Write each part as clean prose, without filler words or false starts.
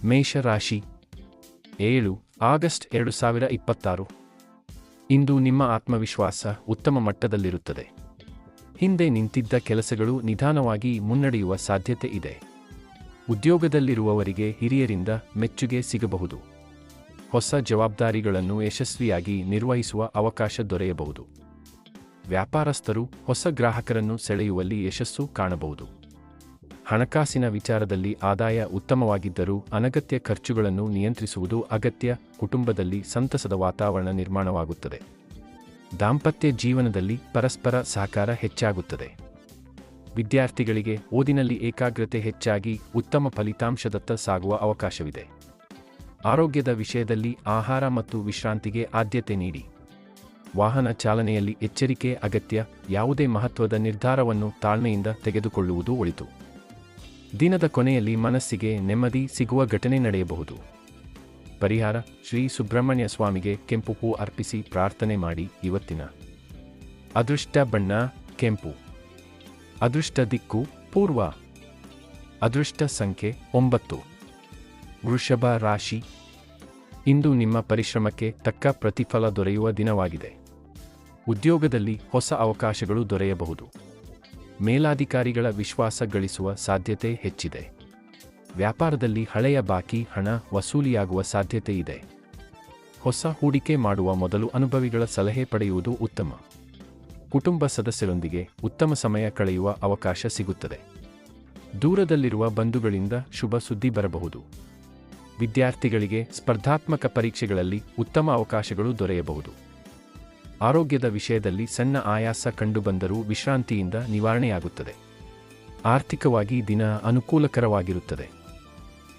ಮೇಷರಾಶಿ 7 ಆಗಸ್ಟ್ 2026 ಇಂದು ನಿಮ್ಮ ಆತ್ಮವಿಶ್ವಾಸ ಉತ್ತಮ ಮಟ್ಟದಲ್ಲಿರುತ್ತದೆ. ಹಿಂದೆ ನಿಂತಿದ್ದ ಕೆಲಸಗಳು ನಿಧಾನವಾಗಿ ಮುನ್ನಡೆಯುವ ಸಾಧ್ಯತೆ ಇದೆ. ಉದ್ಯೋಗದಲ್ಲಿರುವವರಿಗೆ ಹಿರಿಯರಿಂದ ಮೆಚ್ಚುಗೆ ಸಿಗಬಹುದು. ಹೊಸ ಜವಾಬ್ದಾರಿಗಳನ್ನು ಯಶಸ್ವಿಯಾಗಿ ನಿರ್ವಹಿಸುವ ಅವಕಾಶ ದೊರೆಯಬಹುದು. ವ್ಯಾಪಾರಸ್ಥರು ಹೊಸ ಗ್ರಾಹಕರನ್ನು ಸೆಳೆಯುವಲ್ಲಿ ಯಶಸ್ಸು ಕಾಣಬಹುದು. ಹಣಕಾಸಿನ ವಿಚಾರದಲ್ಲಿ ಆದಾಯ ಉತ್ತಮವಾಗಿದ್ದರೂ ಅನಗತ್ಯ ಖರ್ಚುಗಳನ್ನು ನಿಯಂತ್ರಿಸುವುದು ಅಗತ್ಯ. ಕುಟುಂಬದಲ್ಲಿ ಸಂತಸದ ವಾತಾವರಣ ನಿರ್ಮಾಣವಾಗುತ್ತದೆ. ದಾಂಪತ್ಯ ಜೀವನದಲ್ಲಿ ಪರಸ್ಪರ ಸಹಕಾರ ಹೆಚ್ಚಾಗುತ್ತದೆ. ವಿದ್ಯಾರ್ಥಿಗಳಿಗೆ ಓದಿನಲ್ಲಿ ಏಕಾಗ್ರತೆ ಹೆಚ್ಚಾಗಿ ಉತ್ತಮ ಫಲಿತಾಂಶದತ್ತ ಸಾಗುವ ಅವಕಾಶವಿದೆ. ಆರೋಗ್ಯದ ವಿಷಯದಲ್ಲಿ ಆಹಾರ ಮತ್ತು ವಿಶ್ರಾಂತಿಗೆ ಆದ್ಯತೆ ನೀಡಿ. ವಾಹನ ಚಾಲನೆಯಲ್ಲಿ ಎಚ್ಚರಿಕೆ ಅಗತ್ಯ. ಯಾವುದೇ ಮಹತ್ವದ ನಿರ್ಧಾರವನ್ನು ತಾಳ್ಮೆಯಿಂದ ತೆಗೆದುಕೊಳ್ಳುವುದು ಒಳಿತು. ದಿನದ ಕೊನೆಯಲ್ಲಿ ಮನಸ್ಸಿಗೆ ನೆಮ್ಮದಿ ಸಿಗುವ ಘಟನೆ ನಡೆಯಬಹುದು. ಪರಿಹಾರ: ಶ್ರೀ ಸುಬ್ರಹ್ಮಣ್ಯ ಸ್ವಾಮಿಗೆ ಕೆಂಪು ಹೂ ಅರ್ಪಿಸಿ ಪ್ರಾರ್ಥನೆ ಮಾಡಿ. ಇವತ್ತಿನ ಅದೃಷ್ಟ ಬಣ್ಣ ಕೆಂಪು. ಅದೃಷ್ಟ ದಿಕ್ಕು ಪೂರ್ವ. ಅದೃಷ್ಟ ಸಂಖ್ಯೆ 9. ವೃಷಭ ರಾಶಿ. ಇಂದು ನಿಮ್ಮ ಪರಿಶ್ರಮಕ್ಕೆ ತಕ್ಕ ಪ್ರತಿಫಲ ದೊರೆಯುವ ದಿನವಾಗಿದೆ. ಉದ್ಯೋಗದಲ್ಲಿ ಹೊಸ ಅವಕಾಶಗಳು ದೊರೆಯಬಹುದು. ಮೇಲಾಧಿಕಾರಿಗಳ ವಿಶ್ವಾಸ ಗಳಿಸುವ ಸಾಧ್ಯತೆ ಹೆಚ್ಚಿದೆ. ವ್ಯಾಪಾರದಲ್ಲಿ ಹಳೆಯ ಬಾಕಿ ಹಣ ವಸೂಲಿಯಾಗುವ ಸಾಧ್ಯತೆ ಇದೆ. ಹೊಸ ಹೂಡಿಕೆ ಮಾಡುವ ಮೊದಲು ಅನುಭವಿಗಳ ಸಲಹೆ ಪಡೆಯುವುದು ಉತ್ತಮ. ಕುಟುಂಬ ಸದಸ್ಯರೊಂದಿಗೆ ಉತ್ತಮ ಸಮಯ ಕಳೆಯುವ ಅವಕಾಶ ಸಿಗುತ್ತದೆ. ದೂರದಲ್ಲಿರುವ ಬಂಧುಗಳಿಂದ ಶುಭ ಸುದ್ದಿ ಬರಬಹುದು. ವಿದ್ಯಾರ್ಥಿಗಳಿಗೆ ಸ್ಪರ್ಧಾತ್ಮಕ ಪರೀಕ್ಷೆಗಳಲ್ಲಿ ಉತ್ತಮ ಅವಕಾಶಗಳು ದೊರೆಯಬಹುದು. ಆರೋಗ್ಯದ ವಿಷಯದಲ್ಲಿ ಸಣ್ಣ ಆಯಾಸ ಕಂಡುಬಂದರೂ ವಿಶ್ರಾಂತಿಯಿಂದ ನಿವಾರಣೆಯಾಗುತ್ತದೆ. ಆರ್ಥಿಕವಾಗಿ ದಿನ ಅನುಕೂಲಕರವಾಗಿರುತ್ತದೆ.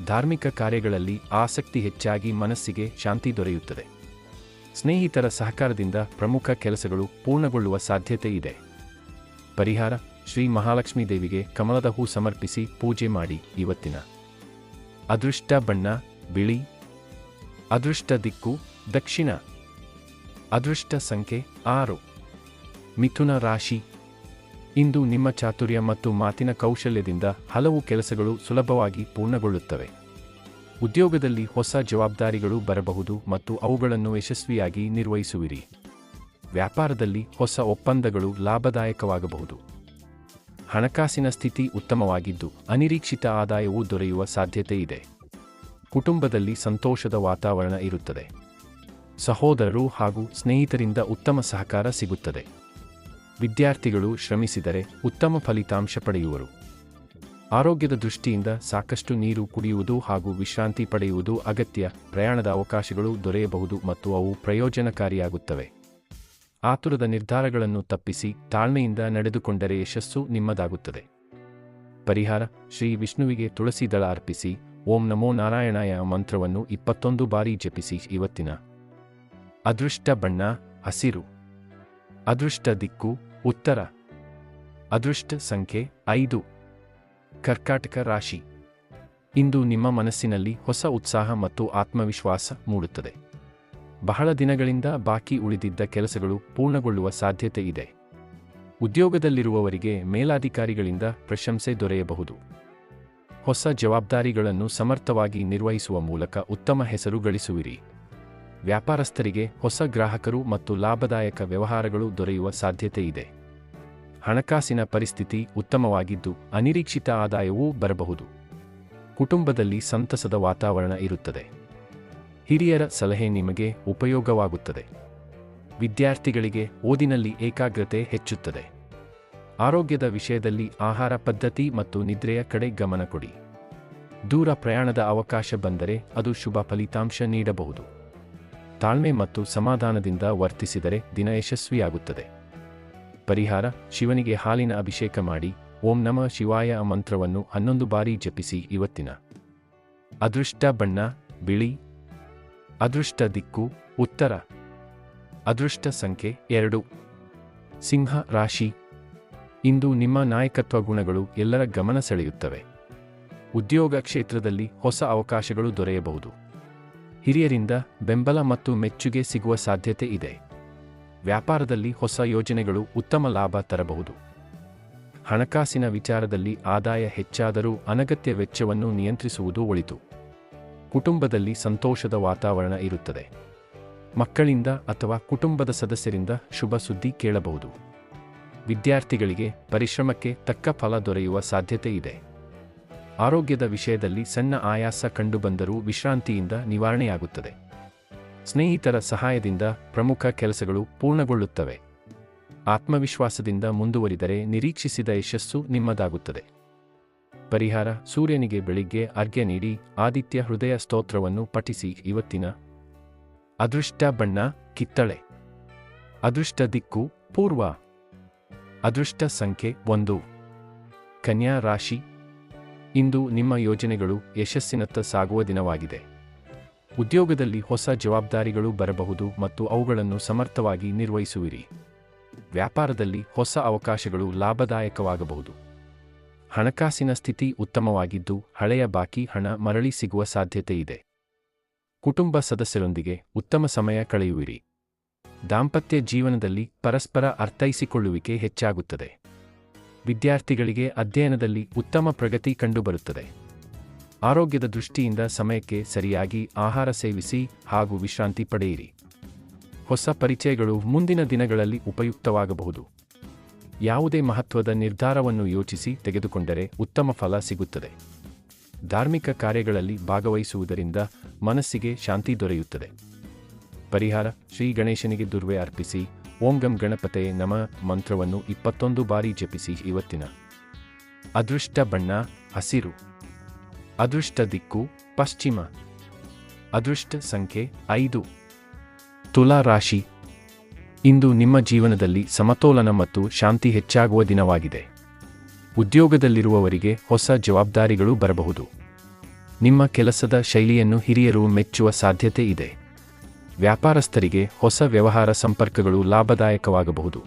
ಧಾರ್ಮಿಕ ಕಾರ್ಯಗಳಲ್ಲಿ ಆಸಕ್ತಿ ಹೆಚ್ಚಾಗಿ ಮನಸ್ಸಿಗೆ ಶಾಂತಿ ದೊರೆಯುತ್ತದೆ. ಸ್ನೇಹಿತರ ಸಹಕಾರದಿಂದ ಪ್ರಮುಖ ಕೆಲಸಗಳು ಪೂರ್ಣಗೊಳ್ಳುವ ಸಾಧ್ಯತೆ ಇದೆ. ಪರಿಹಾರ: ಶ್ರೀ ಮಹಾಲಕ್ಷ್ಮೀ ದೇವಿಗೆ ಕಮಲದ ಹೂ ಸಮರ್ಪಿಸಿ ಪೂಜೆ ಮಾಡಿ. ಇವತ್ತಿನ ಅದೃಷ್ಟ ಬಣ್ಣ ಬಿಳಿ. ಅದೃಷ್ಟ ದಿಕ್ಕು ದಕ್ಷಿಣ. ಅದೃಷ್ಟ ಸಂಖ್ಯೆ 6. ಮಿಥುನ ರಾಶಿ. ಇಂದು ನಿಮ್ಮ ಚಾತುರ್ಯ ಮತ್ತು ಮಾತಿನ ಕೌಶಲ್ಯದಿಂದ ಹಲವು ಕೆಲಸಗಳು ಸುಲಭವಾಗಿ ಪೂರ್ಣಗೊಳ್ಳುತ್ತವೆ. ಉದ್ಯೋಗದಲ್ಲಿ ಹೊಸ ಜವಾಬ್ದಾರಿಗಳು ಬರಬಹುದು ಮತ್ತು ಅವುಗಳನ್ನು ಯಶಸ್ವಿಯಾಗಿ ನಿರ್ವಹಿಸುವಿರಿ. ವ್ಯಾಪಾರದಲ್ಲಿ ಹೊಸ ಒಪ್ಪಂದಗಳು ಲಾಭದಾಯಕವಾಗಬಹುದು. ಹಣಕಾಸಿನ ಸ್ಥಿತಿ ಉತ್ತಮವಾಗಿದ್ದು ಅನಿರೀಕ್ಷಿತ ಆದಾಯವೂ ದೊರೆಯುವ ಸಾಧ್ಯತೆ ಇದೆ. ಕುಟುಂಬದಲ್ಲಿ ಸಂತೋಷದ ವಾತಾವರಣ ಇರುತ್ತದೆ. ಸಹೋದರರು ಹಾಗೂ ಸ್ನೇಹಿತರಿಂದ ಉತ್ತಮ ಸಹಕಾರ ಸಿಗುತ್ತದೆ. ವಿದ್ಯಾರ್ಥಿಗಳು ಶ್ರಮಿಸಿದರೆ ಉತ್ತಮ ಫಲಿತಾಂಶ ಪಡೆಯುವರು. ಆರೋಗ್ಯದ ದೃಷ್ಟಿಯಿಂದ ಸಾಕಷ್ಟು ನೀರು ಕುಡಿಯುವುದು ಹಾಗೂ ವಿಶ್ರಾಂತಿ ಪಡೆಯುವುದು ಅಗತ್ಯ. ಪ್ರಯಾಣದ ಅವಕಾಶಗಳು ದೊರೆಯಬಹುದು ಮತ್ತು ಅವು ಪ್ರಯೋಜನಕಾರಿಯಾಗುತ್ತವೆ. ಆತುರದ ನಿರ್ಧಾರಗಳನ್ನು ತಪ್ಪಿಸಿ ತಾಳ್ಮೆಯಿಂದ ನಡೆದುಕೊಂಡರೆ ಯಶಸ್ಸು ನಿಮ್ಮದಾಗುತ್ತದೆ. ಪರಿಹಾರ: ಶ್ರೀ ವಿಷ್ಣುವಿಗೆ ತುಳಸಿ ದಳ ಅರ್ಪಿಸಿ ಓಂ ನಮೋ ನಾರಾಯಣಾಯ ಮಂತ್ರವನ್ನು 21 ಬಾರಿ ಜಪಿಸಿ. ಇವತ್ತಿನ ಅದೃಷ್ಟ ಬಣ್ಣ ಹಸಿರು. ಅದೃಷ್ಟ ದಿಕ್ಕು ಉತ್ತರ. ಅದೃಷ್ಟ ಸಂಖ್ಯೆ 5. ಕರ್ಕಾಟಕ ರಾಶಿ. ಇಂದು ನಿಮ್ಮ ಮನಸ್ಸಿನಲ್ಲಿ ಹೊಸ ಉತ್ಸಾಹ ಮತ್ತು ಆತ್ಮವಿಶ್ವಾಸ ಮೂಡುತ್ತದೆ. ಬಹಳ ದಿನಗಳಿಂದ ಬಾಕಿ ಉಳಿದಿದ್ದ ಕೆಲಸಗಳು ಪೂರ್ಣಗೊಳ್ಳುವ ಸಾಧ್ಯತೆ ಇದೆ. ಉದ್ಯೋಗದಲ್ಲಿರುವವರಿಗೆ ಮೇಲಾಧಿಕಾರಿಗಳಿಂದ ಪ್ರಶಂಸೆ ದೊರೆಯಬಹುದು. ಹೊಸ ಜವಾಬ್ದಾರಿಗಳನ್ನು ಸಮರ್ಥವಾಗಿ ನಿರ್ವಹಿಸುವ ಮೂಲಕ ಉತ್ತಮ ಹೆಸರು ಗಳಿಸುವಿರಿ. ವ್ಯಾಪಾರಸ್ಥರಿಗೆ ಹೊಸ ಗ್ರಾಹಕರು ಮತ್ತು ಲಾಭದಾಯಕ ವ್ಯವಹಾರಗಳು ದೊರೆಯುವ ಸಾಧ್ಯತೆ ಇದೆ. ಹಣಕಾಸಿನ ಪರಿಸ್ಥಿತಿ ಉತ್ತಮವಾಗಿದ್ದು ಅನಿರೀಕ್ಷಿತ ಆದಾಯವೂ ಬರಬಹುದು. ಕುಟುಂಬದಲ್ಲಿ ಸಂತಸದ ವಾತಾವರಣ ಇರುತ್ತದೆ. ಹಿರಿಯರ ಸಲಹೆ ನಿಮಗೆ ಉಪಯೋಗವಾಗುತ್ತದೆ. ವಿದ್ಯಾರ್ಥಿಗಳಿಗೆ ಓದಿನಲ್ಲಿ ಏಕಾಗ್ರತೆ ಹೆಚ್ಚುತ್ತದೆ. ಆರೋಗ್ಯದ ವಿಷಯದಲ್ಲಿ ಆಹಾರ ಪದ್ಧತಿ ಮತ್ತು ನಿದ್ರೆಯ ಕಡೆ ಗಮನ ಕೊಡಿ. ದೂರ ಪ್ರಯಾಣದ ಅವಕಾಶ ಬಂದರೆ ಅದು ಶುಭ ಫಲಿತಾಂಶ ನೀಡಬಹುದು. ತಾಳ್ಮೆ ಮತ್ತು ಸಮಾಧಾನದಿಂದ ವರ್ತಿಸಿದರೆ ದಿನ ಯಶಸ್ವಿಯಾಗುತ್ತದೆ. ಪರಿಹಾರ: ಶಿವನಿಗೆ ಹಾಲಿನ ಅಭಿಷೇಕ ಮಾಡಿ. ಓಂ ನಮಃ ಶಿವಾಯ ಮಂತ್ರವನ್ನು 11 ಬಾರಿ ಜಪಿಸಿ. ಇವತ್ತಿನ ಅದೃಷ್ಟ ಬಣ್ಣ ಬಿಳಿ. ಅದೃಷ್ಟ ದಿಕ್ಕು ಉತ್ತರ. ಅದೃಷ್ಟ ಸಂಖ್ಯೆ 2. ಸಿಂಹ ರಾಶಿ. ಇಂದು ನಿಮ್ಮ ನಾಯಕತ್ವ ಗುಣಗಳು ಎಲ್ಲರ ಗಮನ ಸೆಳೆಯುತ್ತವೆ. ಉದ್ಯೋಗ ಕ್ಷೇತ್ರದಲ್ಲಿ ಹೊಸ ಅವಕಾಶಗಳು ದೊರೆಯಬಹುದು. ಹಿರಿಯರಿಂದ ಬೆಂಬಲ ಮತ್ತು ಮೆಚ್ಚುಗೆ ಸಿಗುವ ಸಾಧ್ಯತೆ ಇದೆ. ವ್ಯಾಪಾರದಲ್ಲಿ ಹೊಸ ಯೋಜನೆಗಳು ಉತ್ತಮ ಲಾಭ ತರಬಹುದು. ಹಣಕಾಸಿನ ವಿಚಾರದಲ್ಲಿ ಆದಾಯ ಹೆಚ್ಚಾದರೂ ಅನಗತ್ಯ ವೆಚ್ಚವನ್ನು ನಿಯಂತ್ರಿಸುವುದು ಒಳಿತು. ಕುಟುಂಬದಲ್ಲಿ ಸಂತೋಷದ ವಾತಾವರಣ ಇರುತ್ತದೆ. ಮಕ್ಕಳಿಂದ ಅಥವಾ ಕುಟುಂಬದ ಸದಸ್ಯರಿಂದ ಶುಭ ಸುದ್ದಿ ಕೇಳಬಹುದು. ವಿದ್ಯಾರ್ಥಿಗಳಿಗೆ ಪರಿಶ್ರಮಕ್ಕೆ ತಕ್ಕ ಫಲ ದೊರೆಯುವ ಸಾಧ್ಯತೆ ಇದೆ. ಆರೋಗ್ಯದ ವಿಷಯದಲ್ಲಿ ಸಣ್ಣ ಆಯಾಸ ಕಂಡುಬಂದರೂ ವಿಶ್ರಾಂತಿಯಿಂದ ನಿವಾರಣೆಯಾಗುತ್ತದೆ. ಸ್ನೇಹಿತರ ಸಹಾಯದಿಂದ ಪ್ರಮುಖ ಕೆಲಸಗಳು ಪೂರ್ಣಗೊಳ್ಳುತ್ತವೆ. ಆತ್ಮವಿಶ್ವಾಸದಿಂದ ಮುಂದುವರಿದರೆ ನಿರೀಕ್ಷಿಸಿದ ಯಶಸ್ಸು ನಿಮ್ಮದಾಗುತ್ತದೆ. ಪರಿಹಾರ: ಸೂರ್ಯನಿಗೆ ಬೆಳಿಗ್ಗೆ ಅರ್ಘ್ಯ ನೀಡಿ ಆದಿತ್ಯ ಹೃದಯ ಸ್ತೋತ್ರವನ್ನು ಪಠಿಸಿ. ಇವತ್ತಿನ ಅದೃಷ್ಟ ಬಣ್ಣ ಕಿತ್ತಳೆ. ಅದೃಷ್ಟ ದಿಕ್ಕು ಪೂರ್ವ. ಅದೃಷ್ಟ ಸಂಖ್ಯೆ 1. ಕನ್ಯಾ ರಾಶಿ. ಇಂದು ನಿಮ್ಮ ಯೋಜನೆಗಳು ಯಶಸ್ಸಿನತ್ತ ಸಾಗುವ ದಿನವಾಗಿದೆ. ಉದ್ಯೋಗದಲ್ಲಿ ಹೊಸ ಜವಾಬ್ದಾರಿಗಳು ಬರಬಹುದು ಮತ್ತು ಅವುಗಳನ್ನು ಸಮರ್ಥವಾಗಿ ನಿರ್ವಹಿಸುವಿರಿ. ವ್ಯಾಪಾರದಲ್ಲಿ ಹೊಸ ಅವಕಾಶಗಳು ಲಾಭದಾಯಕವಾಗಬಹುದು. ಹಣಕಾಸಿನ ಸ್ಥಿತಿ ಉತ್ತಮವಾಗಿದ್ದು ಹಳೆಯ ಬಾಕಿ ಹಣ ಮರಳಿ ಸಿಗುವ ಸಾಧ್ಯತೆ ಇದೆ. ಕುಟುಂಬ ಸದಸ್ಯರೊಂದಿಗೆ ಉತ್ತಮ ಸಮಯ ಕಳೆಯುವಿರಿ. ದಾಂಪತ್ಯ ಜೀವನದಲ್ಲಿ ಪರಸ್ಪರ ಅರ್ಥೈಸಿಕೊಳ್ಳುವಿಕೆ ಹೆಚ್ಚಾಗುತ್ತದೆ. ವಿದ್ಯಾರ್ಥಿಗಳಿಗೆ ಅಧ್ಯಯನದಲ್ಲಿ ಉತ್ತಮ ಪ್ರಗತಿ ಕಂಡುಬರುತ್ತದೆ. ಆರೋಗ್ಯದ ದೃಷ್ಟಿಯಿಂದ ಸಮಯಕ್ಕೆ ಸರಿಯಾಗಿ ಆಹಾರ ಸೇವಿಸಿ ಹಾಗೂ ವಿಶ್ರಾಂತಿ ಪಡೆಯಿರಿ. ಹೊಸ ಪರಿಚಯಗಳು ಮುಂದಿನ ದಿನಗಳಲ್ಲಿ ಉಪಯುಕ್ತವಾಗಬಹುದು. ಯಾವುದೇ ಮಹತ್ವದ ನಿರ್ಧಾರವನ್ನು ಯೋಚಿಸಿ ತೆಗೆದುಕೊಂಡರೆ ಉತ್ತಮ ಫಲ ಸಿಗುತ್ತದೆ. ಧಾರ್ಮಿಕ ಕಾರ್ಯಗಳಲ್ಲಿ ಭಾಗವಹಿಸುವುದರಿಂದ ಮನಸ್ಸಿಗೆ ಶಾಂತಿ ದೊರೆಯುತ್ತದೆ. ಪರಿಹಾರ: ಶ್ರೀ ಗಣೇಶನಿಗೆ ದುರ್ವೆ ಅರ್ಪಿಸಿ. ಓಂ ಗಂ ಗಣಪತಯೇ ನಮಃ ಮಂತ್ರವನ್ನು 21 ಬಾರಿ ಜಪಿಸಿ. ಇವತ್ತಿನ ಅದೃಷ್ಟ ಬಣ್ಣ ಹಸಿರು. ಅದೃಷ್ಟ ದಿಕ್ಕು ಪಶ್ಚಿಮ. ಅದೃಷ್ಟ ಸಂಖ್ಯೆ 5. ತುಲಾ ರಾಶಿ. ಇಂದು ನಿಮ್ಮ ಜೀವನದಲ್ಲಿ ಸಮತೋಲನ ಮತ್ತು ಶಾಂತಿ ಹೆಚ್ಚಾಗುವ ದಿನವಾಗಿದೆ. ಉದ್ಯೋಗದಲ್ಲಿರುವವರಿಗೆ ಹೊಸ ಜವಾಬ್ದಾರಿಗಳು ಬರಬಹುದು. ನಿಮ್ಮ ಕೆಲಸದ ಶೈಲಿಯನ್ನು ಹಿರಿಯರು ಮೆಚ್ಚುವ ಸಾಧ್ಯತೆ ಇದೆ. ವ್ಯಾಪಾರಸ್ಥರಿಗೆ ಹೊಸ ವ್ಯವಹಾರ ಸಂಪರ್ಕಗಳು ಲಾಭದಾಯಕವಾಗಬಹುದು.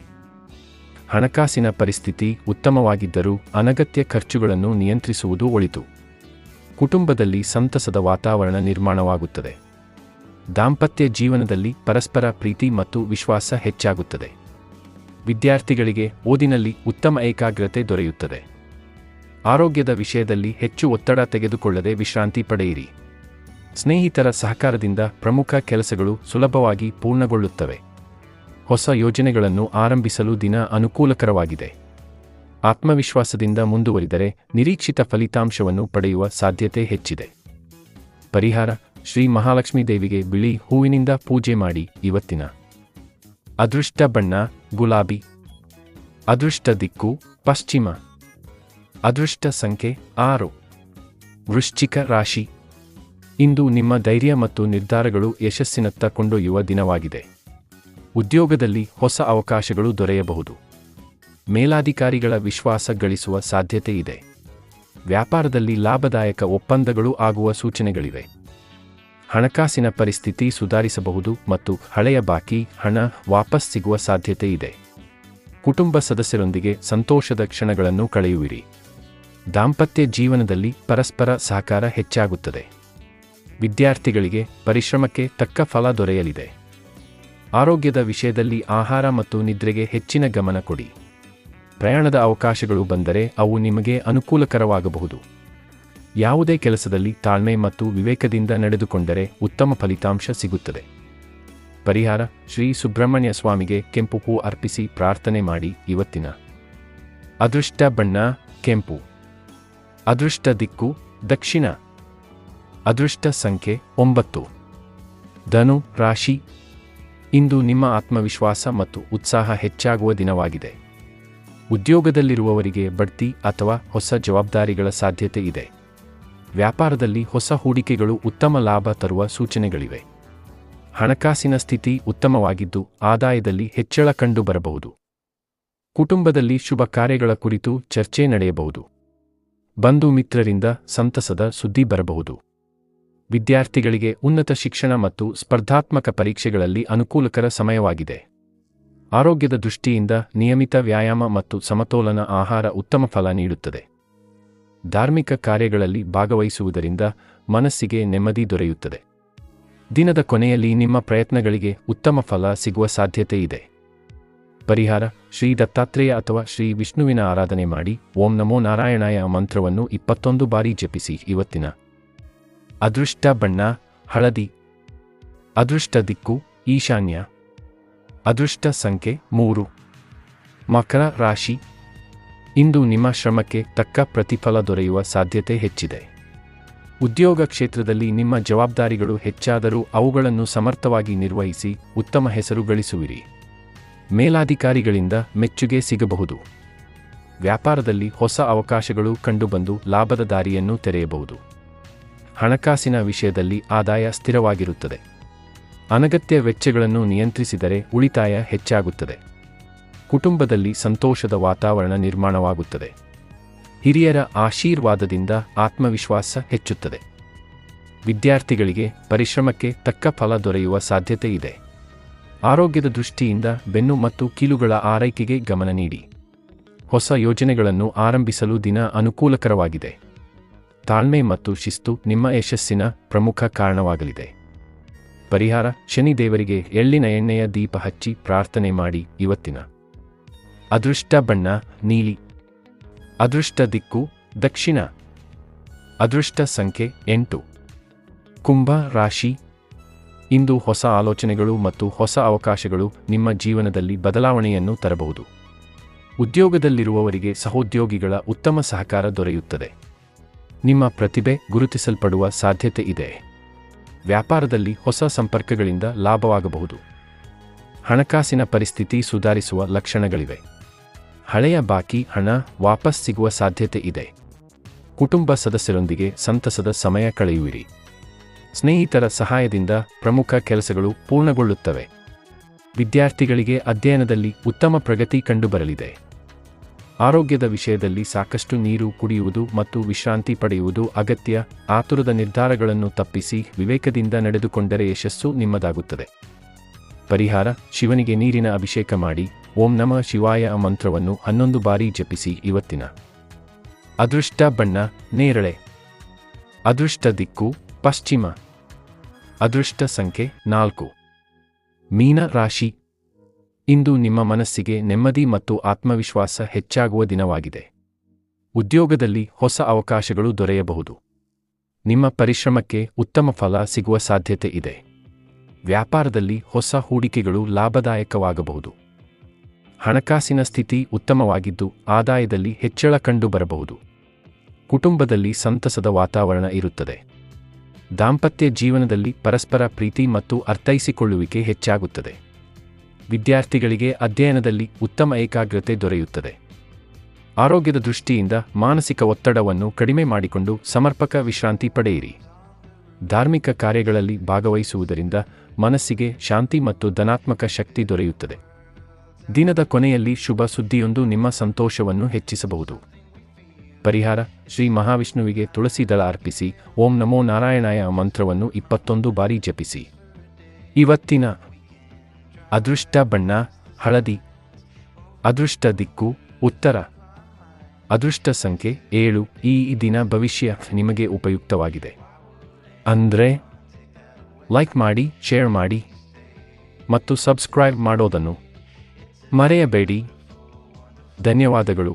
ಹಣಕಾಸಿನ ಪರಿಸ್ಥಿತಿ ಉತ್ತಮವಾಗಿದ್ದರೂ ಅನಗತ್ಯ ಖರ್ಚುಗಳನ್ನು ನಿಯಂತ್ರಿಸುವುದು ಒಳಿತು. ಕುಟುಂಬದಲ್ಲಿ ಸಂತಸದ ವಾತಾವರಣ ನಿರ್ಮಾಣವಾಗುತ್ತದೆ. ದಾಂಪತ್ಯ ಜೀವನದಲ್ಲಿ ಪರಸ್ಪರ ಪ್ರೀತಿ ಮತ್ತು ವಿಶ್ವಾಸ ಹೆಚ್ಚಾಗುತ್ತದೆ. ವಿದ್ಯಾರ್ಥಿಗಳಿಗೆ ಓದಿನಲ್ಲಿ ಉತ್ತಮ ಏಕಾಗ್ರತೆ ದೊರೆಯುತ್ತದೆ. ಆರೋಗ್ಯದ ವಿಷಯದಲ್ಲಿ ಹೆಚ್ಚು ಒತ್ತಡ ತೆಗೆದುಕೊಳ್ಳದೆ ವಿಶ್ರಾಂತಿ ಪಡೆಯಿರಿ. ಸ್ನೇಹಿತರ ಸಹಕಾರದಿಂದ ಪ್ರಮುಖ ಕೆಲಸಗಳು ಸುಲಭವಾಗಿ ಪೂರ್ಣಗೊಳ್ಳುತ್ತವೆ. ಹೊಸ ಯೋಜನೆಗಳನ್ನು ಆರಂಭಿಸಲು ದಿನ ಅನುಕೂಲಕರವಾಗಿದೆ. ಆತ್ಮವಿಶ್ವಾಸದಿಂದ ಮುಂದುವರಿದರೆ ನಿರೀಕ್ಷಿತ ಫಲಿತಾಂಶವನ್ನು ಪಡೆಯುವ ಸಾಧ್ಯತೆ ಹೆಚ್ಚಿದೆ. ಪರಿಹಾರ: ಶ್ರೀ ಮಹಾಲಕ್ಷ್ಮೀ ದೇವಿಗೆ ಬಿಳಿ ಹೂವಿನಿಂದ ಪೂಜೆ ಮಾಡಿ. ಇವತ್ತಿನ ಅದೃಷ್ಟ ಬಣ್ಣ ಗುಲಾಬಿ. ಅದೃಷ್ಟ ದಿಕ್ಕು ಪಶ್ಚಿಮ. ಅದೃಷ್ಟ ಸಂಖ್ಯೆ 6. ವೃಶ್ಚಿಕ ರಾಶಿ. ಇಂದು ನಿಮ್ಮ ಧೈರ್ಯ ಮತ್ತು ನಿರ್ಧಾರಗಳು ಯಶಸ್ಸಿನತ್ತ ಕೊಂಡೊಯ್ಯುವ ದಿನವಾಗಿದೆ. ಉದ್ಯೋಗದಲ್ಲಿ ಹೊಸ ಅವಕಾಶಗಳು ದೊರೆಯಬಹುದು. ಮೇಲಾಧಿಕಾರಿಗಳ ವಿಶ್ವಾಸ ಗಳಿಸುವ ಸಾಧ್ಯತೆ ಇದೆ. ವ್ಯಾಪಾರದಲ್ಲಿ ಲಾಭದಾಯಕ ಒಪ್ಪಂದಗಳು ಆಗುವ ಸೂಚನೆಗಳಿವೆ. ಹಣಕಾಸಿನ ಪರಿಸ್ಥಿತಿ ಸುಧಾರಿಸಬಹುದು ಮತ್ತು ಹಳೆಯ ಬಾಕಿ ಹಣ ವಾಪಸ್ ಸಿಗುವ ಸಾಧ್ಯತೆ ಇದೆ. ಕುಟುಂಬ ಸದಸ್ಯರೊಂದಿಗೆ ಸಂತೋಷದ ಕ್ಷಣಗಳನ್ನು ಕಳೆಯುವಿರಿ. ದಾಂಪತ್ಯ ಜೀವನದಲ್ಲಿ ಪರಸ್ಪರ ಸಹಕಾರ ಹೆಚ್ಚಾಗುತ್ತದೆ. ವಿದ್ಯಾರ್ಥಿಗಳಿಗೆ ಪರಿಶ್ರಮಕ್ಕೆ ತಕ್ಕ ಫಲ ದೊರೆಯಲಿದೆ. ಆರೋಗ್ಯದ ವಿಷಯದಲ್ಲಿ ಆಹಾರ ಮತ್ತು ನಿದ್ರೆಗೆ ಹೆಚ್ಚಿನ ಗಮನ ಕೊಡಿ. ಪ್ರಯಾಣದ ಅವಕಾಶಗಳು ಬಂದರೆ ಅವು ನಿಮಗೆ ಅನುಕೂಲಕರವಾಗಬಹುದು. ಯಾವುದೇ ಕೆಲಸದಲ್ಲಿ ತಾಳ್ಮೆ ಮತ್ತು ವಿವೇಕದಿಂದ ನಡೆದುಕೊಂಡರೆ ಉತ್ತಮ ಫಲಿತಾಂಶ ಸಿಗುತ್ತದೆ. ಪರಿಹಾರ: ಶ್ರೀ ಸುಬ್ರಹ್ಮಣ್ಯ ಸ್ವಾಮಿಗೆ ಕೆಂಪು ಹೂ ಅರ್ಪಿಸಿ ಪ್ರಾರ್ಥನೆ ಮಾಡಿ. ಇವತ್ತಿನ ಅದೃಷ್ಟ ಬಣ್ಣ ಕೆಂಪು. ಅದೃಷ್ಟ ದಿಕ್ಕು ದಕ್ಷಿಣ. ಅದೃಷ್ಟ ಸಂಖ್ಯೆ 9. ಧನು ರಾಶಿ. ಇಂದು ನಿಮ್ಮ ಆತ್ಮವಿಶ್ವಾಸ ಮತ್ತು ಉತ್ಸಾಹ ಹೆಚ್ಚಾಗುವ ದಿನವಾಗಿದೆ. ಉದ್ಯೋಗದಲ್ಲಿರುವವರಿಗೆ ಬಡ್ತಿ ಅಥವಾ ಹೊಸ ಜವಾಬ್ದಾರಿಗಳ ಸಾಧ್ಯತೆ ಇದೆ. ವ್ಯಾಪಾರದಲ್ಲಿ ಹೊಸ ಹೂಡಿಕೆಗಳು ಉತ್ತಮ ಲಾಭ ತರುವ ಸೂಚನೆಗಳಿವೆ. ಹಣಕಾಸಿನ ಸ್ಥಿತಿ ಉತ್ತಮವಾಗಿದ್ದು ಆದಾಯದಲ್ಲಿ ಹೆಚ್ಚಳ ಕಂಡುಬರಬಹುದು. ಕುಟುಂಬದಲ್ಲಿ ಶುಭ ಕಾರ್ಯಗಳ ಕುರಿತು ಚರ್ಚೆ ನಡೆಯಬಹುದು. ಬಂಧು ಮಿತ್ರರಿಂದ ಸಂತಸದ ಸುದ್ದಿ ಬರಬಹುದು. ವಿದ್ಯಾರ್ಥಿಗಳಿಗೆ ಉನ್ನತ ಶಿಕ್ಷಣ ಮತ್ತು ಸ್ಪರ್ಧಾತ್ಮಕ ಪರೀಕ್ಷೆಗಳಲ್ಲಿ ಅನುಕೂಲಕರ ಸಮಯವಾಗಿದೆ. ಆರೋಗ್ಯದ ದೃಷ್ಟಿಯಿಂದ ನಿಯಮಿತ ವ್ಯಾಯಾಮ ಮತ್ತು ಸಮತೋಲನ ಆಹಾರ ಉತ್ತಮ ಫಲ ನೀಡುತ್ತದೆ. ಧಾರ್ಮಿಕ ಕಾರ್ಯಗಳಲ್ಲಿ ಭಾಗವಹಿಸುವುದರಿಂದ ಮನಸ್ಸಿಗೆ ನೆಮ್ಮದಿ ದೊರೆಯುತ್ತದೆ. ದಿನದ ಕೊನೆಯಲ್ಲಿ ನಿಮ್ಮ ಪ್ರಯತ್ನಗಳಿಗೆ ಉತ್ತಮ ಫಲ ಸಿಗುವ ಸಾಧ್ಯತೆ ಇದೆ. ಪರಿಹಾರ: ಶ್ರೀ ದತ್ತಾತ್ರೇಯ ಅಥವಾ ಶ್ರೀ ವಿಷ್ಣುವಿನ ಆರಾಧನೆ ಮಾಡಿ. ಓಂ ನಮೋ ನಾರಾಯಣಾಯ ಮಂತ್ರವನ್ನು 21 ಬಾರಿ ಜಪಿಸಿ. ಇವತ್ತಿನ ಅದೃಷ್ಟ ಬಣ್ಣ ಹಳದಿ. ಅದೃಷ್ಟ ದಿಕ್ಕು ಈಶಾನ್ಯ. ಅದೃಷ್ಟ ಸಂಖ್ಯೆ 3. ಮಕರ ರಾಶಿ. ಇಂದು ನಿಮ್ಮ ಶ್ರಮಕ್ಕೆ ತಕ್ಕ ಪ್ರತಿಫಲ ದೊರೆಯುವ ಸಾಧ್ಯತೆ ಹೆಚ್ಚಿದೆ. ಉದ್ಯೋಗ ಕ್ಷೇತ್ರದಲ್ಲಿ ನಿಮ್ಮ ಜವಾಬ್ದಾರಿಗಳು ಹೆಚ್ಚಾದರೂ ಅವುಗಳನ್ನು ಸಮರ್ಥವಾಗಿ ನಿರ್ವಹಿಸಿ ಉತ್ತಮ ಹೆಸರು ಗಳಿಸುವಿರಿ. ಮೇಲಾಧಿಕಾರಿಗಳಿಂದ ಮೆಚ್ಚುಗೆ ಸಿಗಬಹುದು. ವ್ಯಾಪಾರದಲ್ಲಿ ಹೊಸ ಅವಕಾಶಗಳು ಕಂಡುಬಂದು ಲಾಭದ ದಾರಿಯನ್ನು ತೆರೆಯಬಹುದು. ಹಣಕಾಸಿನ ವಿಷಯದಲ್ಲಿ ಆದಾಯ ಸ್ಥಿರವಾಗಿರುತ್ತದೆ. ಅನಗತ್ಯ ವೆಚ್ಚಗಳನ್ನು ನಿಯಂತ್ರಿಸಿದರೆ ಉಳಿತಾಯ ಹೆಚ್ಚಾಗುತ್ತದೆ. ಕುಟುಂಬದಲ್ಲಿ ಸಂತೋಷದ ವಾತಾವರಣ ನಿರ್ಮಾಣವಾಗುತ್ತದೆ. ಹಿರಿಯರ ಆಶೀರ್ವಾದದಿಂದ ಆತ್ಮವಿಶ್ವಾಸ ಹೆಚ್ಚುತ್ತದೆ. ವಿದ್ಯಾರ್ಥಿಗಳಿಗೆ ಪರಿಶ್ರಮಕ್ಕೆ ತಕ್ಕ ಫಲ ದೊರೆಯುವ ಸಾಧ್ಯತೆ ಇದೆ. ಆರೋಗ್ಯದ ದೃಷ್ಟಿಯಿಂದ ಬೆನ್ನು ಮತ್ತು ಕೀಲುಗಳ ಆರೈಕೆಗೆ ಗಮನ ನೀಡಿ. ಹೊಸ ಯೋಜನೆಗಳನ್ನು ಆರಂಭಿಸಲು ದಿನ ಅನುಕೂಲಕರವಾಗಿದೆ. ತಾಳ್ಮೆ ಮತ್ತು ಶಿಸ್ತು ನಿಮ್ಮ ಯಶಸ್ಸಿನ ಪ್ರಮುಖ ಕಾರಣವಾಗಲಿದೆ. ಪರಿಹಾರ: ಶನಿ ದೇವರಿಗೆ ಎಳ್ಳಿನ ಎಣ್ಣೆಯ ದೀಪ ಹಚ್ಚಿ ಪ್ರಾರ್ಥನೆ ಮಾಡಿ. ಇವತ್ತಿನ ಅದೃಷ್ಟ ಬಣ್ಣ ನೀಲಿ. ಅದೃಷ್ಟ ದಿಕ್ಕು ದಕ್ಷಿಣ. ಅದೃಷ್ಟ ಸಂಖ್ಯೆ 8. ಕುಂಭ ರಾಶಿ. ಇಂದು ಹೊಸ ಆಲೋಚನೆಗಳು ಮತ್ತು ಹೊಸ ಅವಕಾಶಗಳು ನಿಮ್ಮ ಜೀವನದಲ್ಲಿ ಬದಲಾವಣೆಯನ್ನು ತರಬಹುದು. ಉದ್ಯೋಗದಲ್ಲಿರುವವರಿಗೆ ಸಹೋದ್ಯೋಗಿಗಳ ಉತ್ತಮ ಸಹಕಾರ ದೊರೆಯುತ್ತದೆ. ನಿಮ್ಮ ಪ್ರತಿಭೆ ಗುರುತಿಸಲ್ಪಡುವ ಸಾಧ್ಯತೆ ಇದೆ. ವ್ಯಾಪಾರದಲ್ಲಿ ಹೊಸ ಸಂಪರ್ಕಗಳಿಂದ ಲಾಭವಾಗಬಹುದು. ಹಣಕಾಸಿನ ಪರಿಸ್ಥಿತಿ ಸುಧಾರಿಸುವ ಲಕ್ಷಣಗಳಿವೆ. ಹಳೆಯ ಬಾಕಿ ಹಣ ವಾಪಸ್ ಸಿಗುವ ಸಾಧ್ಯತೆ ಇದೆ. ಕುಟುಂಬ ಸದಸ್ಯರೊಂದಿಗೆ ಸಂತಸದ ಸಮಯ ಕಳೆಯುವಿರಿ. ಸ್ನೇಹಿತರ ಸಹಾಯದಿಂದ ಪ್ರಮುಖ ಕೆಲಸಗಳು ಪೂರ್ಣಗೊಳ್ಳುತ್ತವೆ. ವಿದ್ಯಾರ್ಥಿಗಳಿಗೆ ಅಧ್ಯಯನದಲ್ಲಿ ಉತ್ತಮ ಪ್ರಗತಿ ಕಂಡುಬರಲಿದೆ. ಆರೋಗ್ಯದ ವಿಷಯದಲ್ಲಿ ಸಾಕಷ್ಟು ನೀರು ಕುಡಿಯುವುದು ಮತ್ತು ವಿಶ್ರಾಂತಿ ಪಡೆಯುವುದು ಅಗತ್ಯ. ಆತುರದ ನಿರ್ಧಾರಗಳನ್ನು ತಪ್ಪಿಸಿ ವಿವೇಕದಿಂದ ನಡೆದುಕೊಂಡರೆ ಯಶಸ್ಸು ನಿಮ್ಮದಾಗುತ್ತದೆ. ಪರಿಹಾರ: ಶಿವನಿಗೆ ನೀರಿನ ಅಭಿಷೇಕ ಮಾಡಿ. ಓಂ ನಮಃ ಶಿವಾಯ ಮಂತ್ರವನ್ನು 11 ಬಾರಿ ಜಪಿಸಿ. ಇವತ್ತಿನ ಅದೃಷ್ಟ ಬಣ್ಣ ನೇರಳೆ. ಅದೃಷ್ಟ ದಿಕ್ಕು ಪಶ್ಚಿಮ. ಅದೃಷ್ಟ ಸಂಖ್ಯೆ 4. ಮೀನ ರಾಶಿ. ಇಂದು ನಿಮ್ಮ ಮನಸ್ಸಿಗೆ ನೆಮ್ಮದಿ ಮತ್ತು ಆತ್ಮವಿಶ್ವಾಸ ಹೆಚ್ಚಾಗುವ ದಿನವಾಗಿದೆ. ಉದ್ಯೋಗದಲ್ಲಿ ಹೊಸ ಅವಕಾಶಗಳು ದೊರೆಯಬಹುದು. ನಿಮ್ಮ ಪರಿಶ್ರಮಕ್ಕೆ ಉತ್ತಮ ಫಲ ಸಿಗುವ ಸಾಧ್ಯತೆ ಇದೆ. ವ್ಯಾಪಾರದಲ್ಲಿ ಹೊಸ ಹೂಡಿಕೆಗಳು ಲಾಭದಾಯಕವಾಗಬಹುದು. ಹಣಕಾಸಿನ ಸ್ಥಿತಿ ಉತ್ತಮವಾಗಿದ್ದು ಆದಾಯದಲ್ಲಿ ಹೆಚ್ಚಳ ಕಂಡುಬರಬಹುದು. ಕುಟುಂಬದಲ್ಲಿ ಸಂತಸದ ವಾತಾವರಣ ಇರುತ್ತದೆ. ದಾಂಪತ್ಯ ಜೀವನದಲ್ಲಿ ಪರಸ್ಪರ ಪ್ರೀತಿ ಮತ್ತು ಅರ್ಥೈಸಿಕೊಳ್ಳುವಿಕೆ ಹೆಚ್ಚಾಗುತ್ತದೆ. ವಿದ್ಯಾರ್ಥಿಗಳಿಗೆ ಅಧ್ಯಯನದಲ್ಲಿ ಉತ್ತಮ ಏಕಾಗ್ರತೆ ದೊರೆಯುತ್ತದೆ. ಆರೋಗ್ಯದ ದೃಷ್ಟಿಯಿಂದ ಮಾನಸಿಕ ಒತ್ತಡವನ್ನು ಕಡಿಮೆ ಮಾಡಿಕೊಂಡು ಸಮರ್ಪಕ ವಿಶ್ರಾಂತಿ ಪಡೆಯಿರಿ. ಧಾರ್ಮಿಕ ಕಾರ್ಯಗಳಲ್ಲಿ ಭಾಗವಹಿಸುವುದರಿಂದ ಮನಸ್ಸಿಗೆ ಶಾಂತಿ ಮತ್ತು ಧನಾತ್ಮಕ ಶಕ್ತಿ ದೊರೆಯುತ್ತದೆ. ದಿನದ ಕೊನೆಯಲ್ಲಿ ಶುಭ ಸುದ್ದಿಯೊಂದು ನಿಮ್ಮ ಸಂತೋಷವನ್ನು ಹೆಚ್ಚಿಸಬಹುದು. ಪರಿಹಾರ: ಶ್ರೀ ಮಹಾವಿಷ್ಣುವಿಗೆ ತುಳಸಿ ದಳ ಅರ್ಪಿಸಿ. ಓಂ ನಮೋ ನಾರಾಯಣಾಯ ಮಂತ್ರವನ್ನು 21 ಬಾರಿ ಜಪಿಸಿ. ಇವತ್ತಿನ ಅದೃಷ್ಟ ಬಣ್ಣ ಹಳದಿ. ಅದೃಷ್ಟ ದಿಕ್ಕು ಉತ್ತರ. ಅದೃಷ್ಟ ಸಂಖ್ಯೆ 7. ಈ ದಿನ ಭವಿಷ್ಯ ನಿಮಗೆ ಉಪಯುಕ್ತವಾಗಿದೆ. ಅಂದ್ರೆ ಲೈಕ್ ಮಾಡಿ, ಶೇರ್ ಮಾಡಿ ಮತ್ತು ಸಬ್ಸ್ಕ್ರೈಬ್ ಮಾಡೋದನ್ನು ಮರೆಯಬೇಡಿ. ಧನ್ಯವಾದಗಳು.